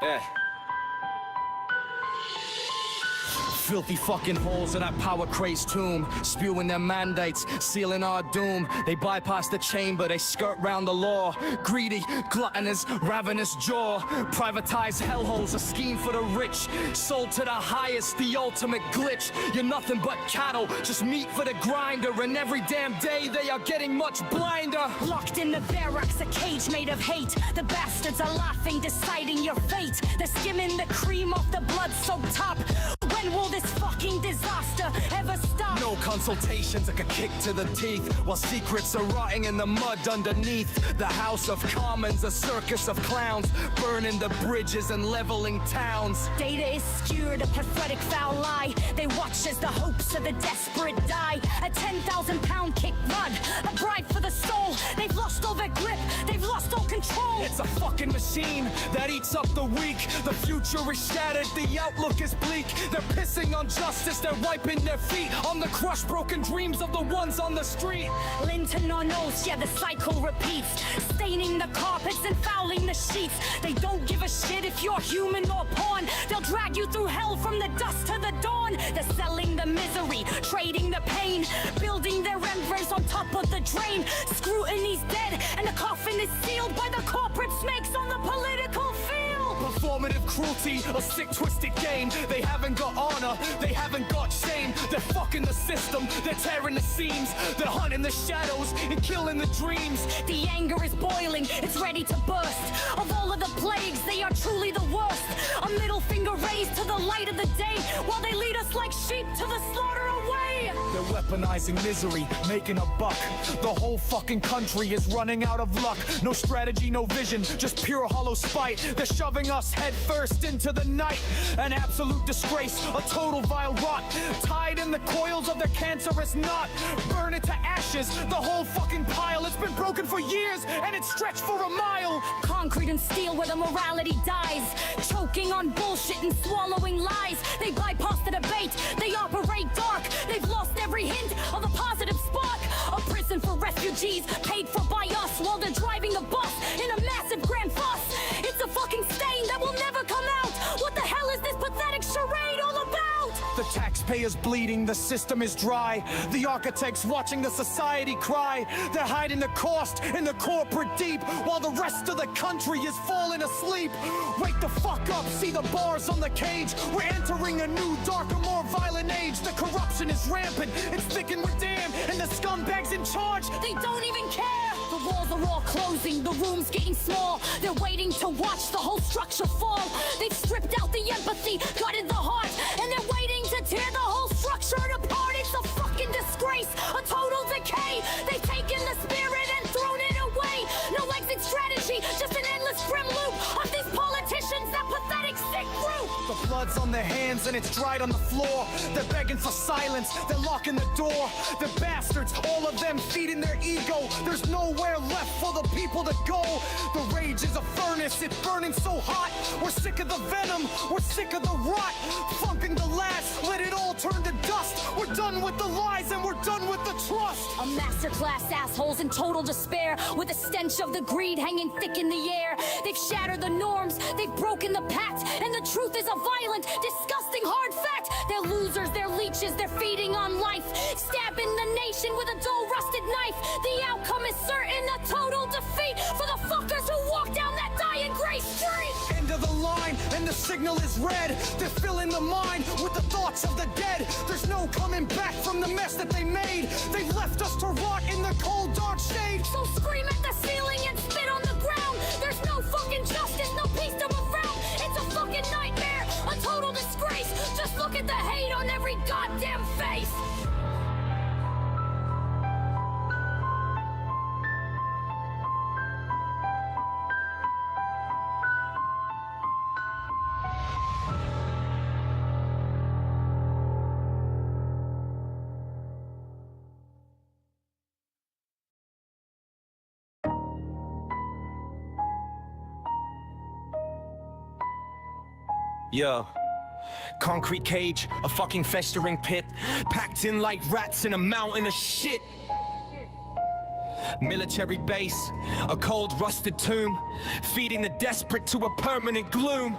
Yeah. Filthy fucking holes in that power-crazed tomb, spewing their mandates, sealing our doom. They bypass the chamber, they skirt round the law. Greedy, gluttonous, ravenous jaw. Privatized hellholes, a scheme for the rich. Sold to the highest, the ultimate glitch. You're nothing but cattle, just meat for the grinder. And every damn day they are getting much blinder. Locked in the barracks, a cage made of hate. The bastards are laughing, deciding your fate. They're skimming the cream off the blood-soaked top. When will this fucking disaster ever stop? No consultations, like a kick to the teeth, while secrets are rotting in the mud underneath. The House of Commons, a circus of clowns, burning the bridges and leveling towns. Data is skewed, a pathetic foul lie. They watch as the hopes of the desperate die. A 10,000-pound kick mud, a bribe for the soul. They've lost all their grip, they've lost all control. It's a fucking machine that eats up the weak. The future is shattered, the outlook is bleak. They're pissing on justice, they're wiping their feet on the crushed broken dreams of the ones on the street. Linton on nose, yeah, the cycle repeats. Staining the carpets and fouling the sheets. They don't give a shit if you're human or pawn. They'll drag you through hell from the dusk to the dawn. They're selling the misery, trading the pain, building their empires on top of the drain. Scrutiny's dead and the coffin is sealed by the corporate snakes on the political field. Performative cruelty, a sick twisted game. They haven't got honor, they haven't got shame. They're fucking the system, they're tearing the seams. They're hunting the shadows and killing the dreams. The anger is boiling, it's ready to burst. Of all of the plagues, they are truly the worst. A middle finger raised to the light of the day, while they lead us like sheep to the slaughter away. They're weaponizing misery, making a buck. The whole fucking country is running out of luck. No strategy, no vision, just pure hollow spite. They're shoving us head first into the night. An absolute disgrace, a total vile rot. Tied in the coils of their cancerous knot. Burn it to ashes, the whole fucking pile. It's been broken for years, and it's stretched for a mile. Concrete and steel where the morality dies. Choking on bullshit and swallowing lies. They bypass the debate, they operate dark. They've lost every hint of a positive spark. A prison for refugees, paid for by us, while they're driving a bus in a massive grand fuss. It's a fucking stain that will never come out. What the hell is this pathetic charade all about? The taxpayers bleeding, the system is dry. The architects watching the society cry. They're hiding the cost in the corporate deep, while the rest of the country is falling asleep. Wake the fuck up, see the bars on the cage. We're entering a new, darker, more violent age. The corruption is rampant, it's thick and we're damned. And the scumbags in charge, they don't even care. The walls are all closing, the room's getting small. They're waiting to watch the whole structure fall. They've stripped out the empathy, gutted the heart, and they're waiting to tear the whole structure apart. It's a fucking disgrace, a total decay. They've taken the spirit and thrown it away. No exit strategy, just an endless grim loop of these politicians, that pathetic sick group. the blood's on their hands and it's dried on the floor. They're begging for silence, they're locking the door. They're bastards, all of them feeding their ego. There's nowhere left for the people to go. The rage is a furnace, it's burning so hot. We're sick of the venom, we're sick of the rot. Thumping the last, let it all turn to dust. We're done with the lies and we're done with the trust. A masterclass assholes in total despair, with the stench of the greed hanging thick in the air. They've shattered the norms, they've broken the pact, and the truth is a violent, disgusting hard fact. They're losers, they're leeches, they're feeding on life, stabbing the nation with a dull rusted knife. The outcome is certain, a total defeat for the fuckers who walk down that dying gray street. End of the line and the signal is red. They're filling the mind with the thoughts of the dead. There's no coming back from the mess that they made. They've left us to rot in the cold dark shade. So scream at the ceiling and spit on the ground. There's no fucking justice, no peace to be found. It's a fucking nightmare, a total disgrace. Just look at the hate on every goddamn face. Yo, concrete cage, a fucking festering pit, packed in like rats in a mountain of shit. Military base, a cold rusted tomb, feeding the desperate to a permanent gloom.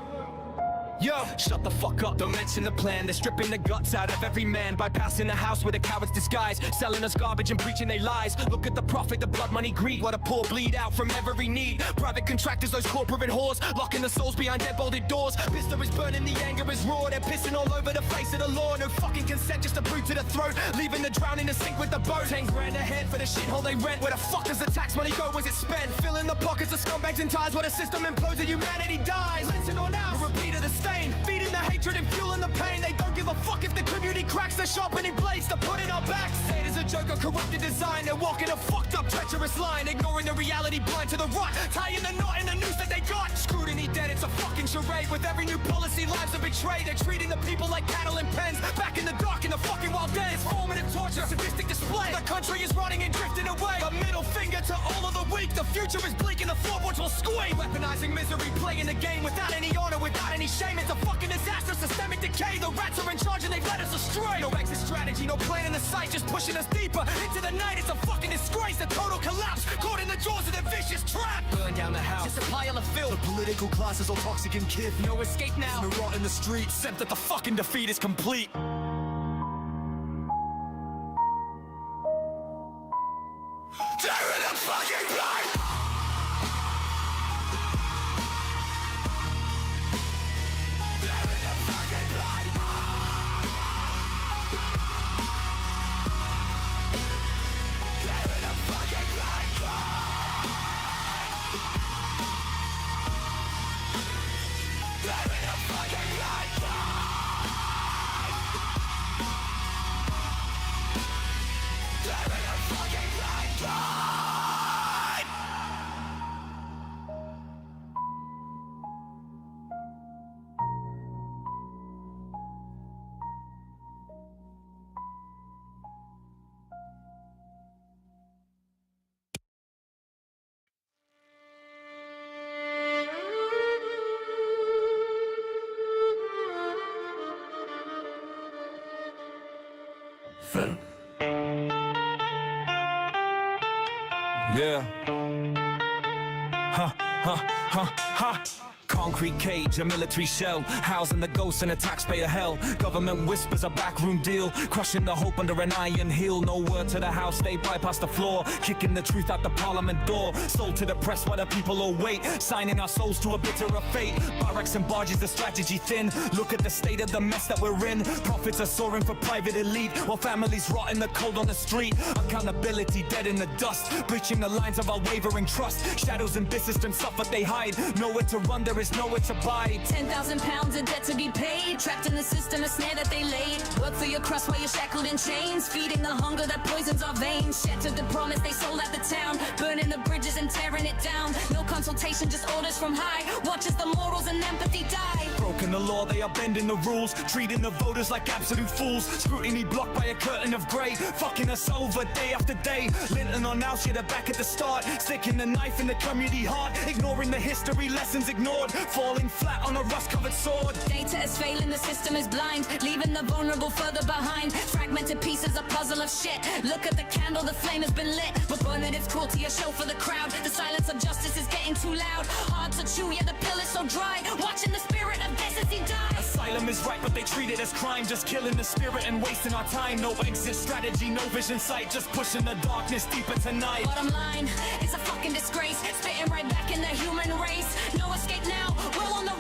Yo, shut the fuck up, don't mention the plan. They're stripping the guts out of every man, bypassing the house with a coward's disguise, selling us garbage and preaching they lies. Look at the profit, the blood, money, greed, what a poor bleed out from every need. Private contractors, those corporate whores, locking the souls behind their bolted doors. Pistol is burning, the anger is raw, they're pissing all over the face of the law. No fucking consent, just a boot to the throat, leaving the drowned in the sink with the boat. 10 grand a head for the shithole they rent. Where the fuck does the tax money go? Was it spent? Filling the pockets of scumbags and ties. Where the system implodes and humanity dies. Listen on out, a repeat of the stain, feeding the hatred and fueling the pain. They don't give a fuck if the community cracks. They're sharpening blades to put in our backs. Say it is a joke, a corrupted design. They're walking a fucked up, treacherous line, ignoring the reality, blind to the rot, tying the knot in the noose that they got. Scrutiny dead, it's a fucking charade. With every new policy, lives are betrayed. They're treating the people like cattle in pens, back in the dark in the fucking wild dead. It's formative torture, sadistic display. The country is running and drifting away. A middle finger to all of the weak. The future is bleak and the floorboards will squeak. Weaponizing misery, playing the game without any honor, without any shame. It's a fucking disaster, systemic decay. The rats are in charge and they've led us astray. No exit strategy, no plan in the sight, just pushing us deeper into the night. It's a fucking disgrace, a total collapse, caught in the jaws of their vicious trap. Burn down the house, just a pile of filth. The political class is all toxic and kith. No escape now, no rot in the streets, except that the fucking defeat is complete. Tear in the fucking blood! Yeah. Concrete cage, a military shell, housing the ghosts in a taxpayer hell. Government whispers a backroom deal, crushing the hope under an iron heel. No word to the house, they bypass the floor, kicking the truth out the parliament door. Sold to the press while the people await, signing our souls to a bitterer fate. Barracks and barges, the strategy thin. Look at the state of the mess that we're in. Profits are soaring for private elite, while families rot in the cold on the street. Accountability dead in the dust, breaching the lines of our wavering trust. Shadows in this system suffer, they hide. Nowhere to run, there is nowhere to bide. 10,000 pounds of debt to be paid, trapped in the system, a snare that they laid. Work for your crust while you're shackled in chains, feeding the hunger that poisons our veins. Shattered the promise they sold at the town, burning the bridges and tearing it down. No consultation, just orders from high. Watch as the morals and empathy die. Broken the law, they are bending the rules, treating the voters like absolute fools. Scrutiny blocked by a curtain of grey, fucking us over day after day. Linton on now, shit, back at the start, sticking the knife in the community heart, ignoring the history lessons ignored, falling flat on a rust-covered sword. Data is failing, the system is blind, leaving the vulnerable further behind. Fragmented pieces, a puzzle of shit. Look at the candle, the flame has been lit, but burning its cruelty, a show for the crowd. The silence of justice is getting too loud, hard to chew, yeah, the pill is so dry. Watching the spirit of this as he dies. Asylum is right, but they treat it as crime, just killing the spirit and wasting our time. No exit strategy, no vision sight, just pushing the darkness deeper tonight. Bottom line, it's a fucking disgrace, spitting right back in the human race. No escape now, we're on the